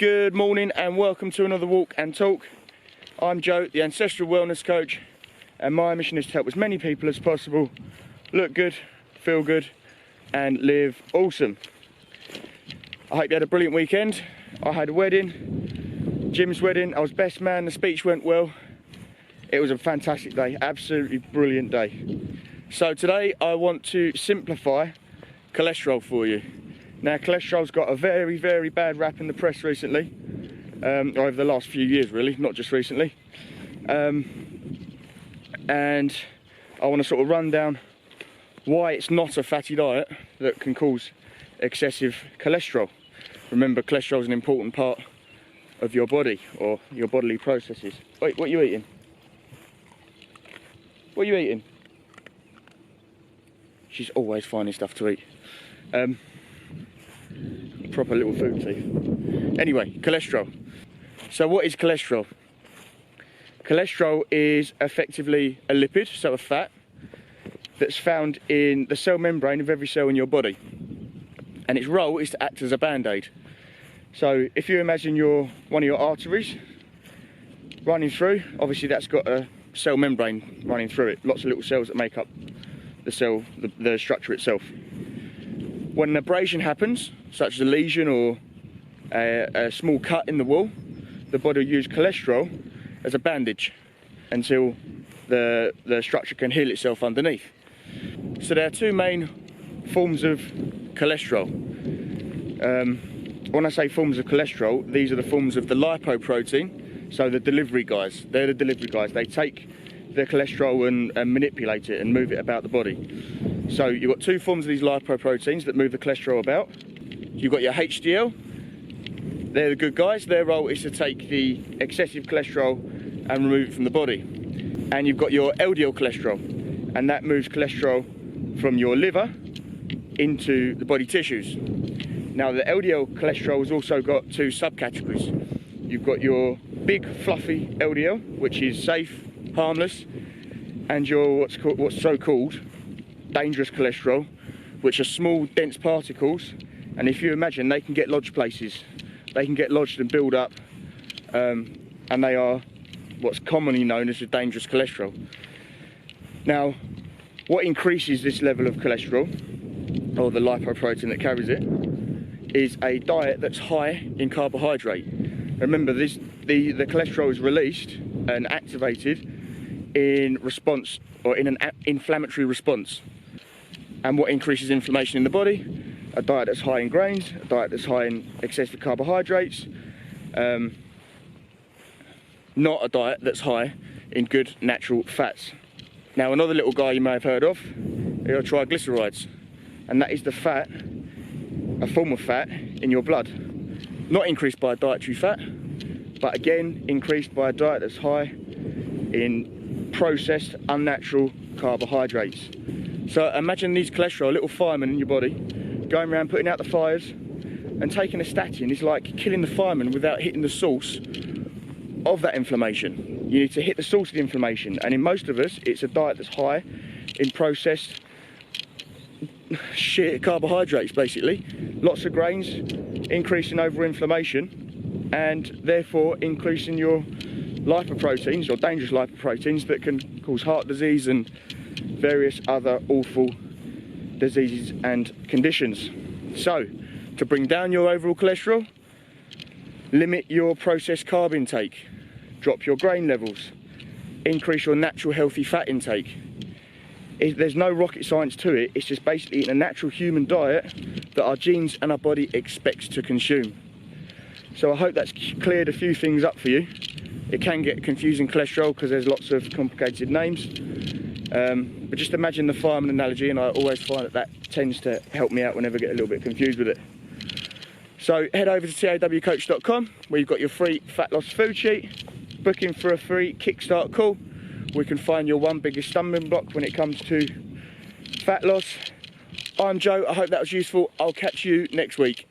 Good morning and welcome to another walk and talk. I'm Joe, the Ancestral Wellness Coach, and my mission is to help as many people as possible look good, feel good and live awesome. I hope you had a brilliant weekend. I had a wedding, Jim's wedding. I was best man, the speech went well. It was a fantastic day, absolutely brilliant day. So today I want to simplify cholesterol for you. Now, cholesterol's got a very, very bad rap in the press recently, over the last few years really, not just recently. And I want to sort of run down why it's not a fatty diet that can cause excessive cholesterol. Remember, cholesterol is an important part of your body or your bodily processes. Wait, what are you eating? What are you eating? She's always finding stuff to eat. Proper little food teeth. Anyway, cholesterol. So what is cholesterol? Cholesterol is effectively a lipid, so a fat, that's found in the cell membrane of every cell in your body. And its role is to act as a band-aid. So if you imagine one of your arteries running through, obviously that's got a cell membrane running through it, lots of little cells that make up the cell, the structure itself. When an abrasion happens, such as a lesion or a small cut in the wall, the body will use cholesterol as a bandage until the structure can heal itself underneath. So there are two main forms of cholesterol. When I say forms of cholesterol, these are the forms of the lipoprotein, so the delivery guys. They're the delivery guys. They take the cholesterol and manipulate it and move it about the body. So you've got two forms of these lipoproteins that move the cholesterol about. You've got your HDL, they're the good guys. Their role is to take the excessive cholesterol and remove it from the body. And you've got your LDL cholesterol, and that moves cholesterol from your liver into the body tissues. Now the LDL cholesterol has also got two subcategories. You've got your big fluffy LDL, which is safe, harmless, and your what's so-called dangerous cholesterol, which are small dense particles, and if you imagine, they can get lodged places, they can get lodged and build up, and they are what's commonly known as a dangerous cholesterol. Now, what increases this level of cholesterol, or the lipoprotein that carries it, is a diet that's high in carbohydrate. Remember, the cholesterol is released and activated in response, or in an inflammatory response. And what increases inflammation in the body? A diet that's high in grains, a diet that's high in excessive carbohydrates, not a diet that's high in good natural fats. Now, another little guy you may have heard of are triglycerides, and that is the fat, a form of fat in your blood. Not increased by dietary fat, but again increased by a diet that's high in processed, unnatural carbohydrates. So imagine these cholesterol, little firemen in your body, going around putting out the fires, and taking a statin is like killing the fireman without hitting the source of that inflammation. You need to hit the source of the inflammation, and in most of us, it's a diet that's high in processed shit carbohydrates, basically. Lots of grains, increasing over inflammation, and therefore increasing your lipoproteins, or dangerous lipoproteins, that can cause heart disease and various other awful diseases and conditions. So, to bring down your overall cholesterol, limit your processed carb intake, drop your grain levels, increase your natural healthy fat intake. There's no rocket science to it, it's just basically eating a natural human diet that our genes and our body expects to consume. So I hope that's cleared a few things up for you. It can get confusing, cholesterol, because there's lots of complicated names. But just imagine the fireman analogy, and I always find that tends to help me out whenever I get a little bit confused with it. So head over to tawcoach.com, where you've got your free fat loss food sheet, book in for a free kickstart call. We can find your one biggest stumbling block when it comes to fat loss. I'm Joe, I hope that was useful. I'll catch you next week.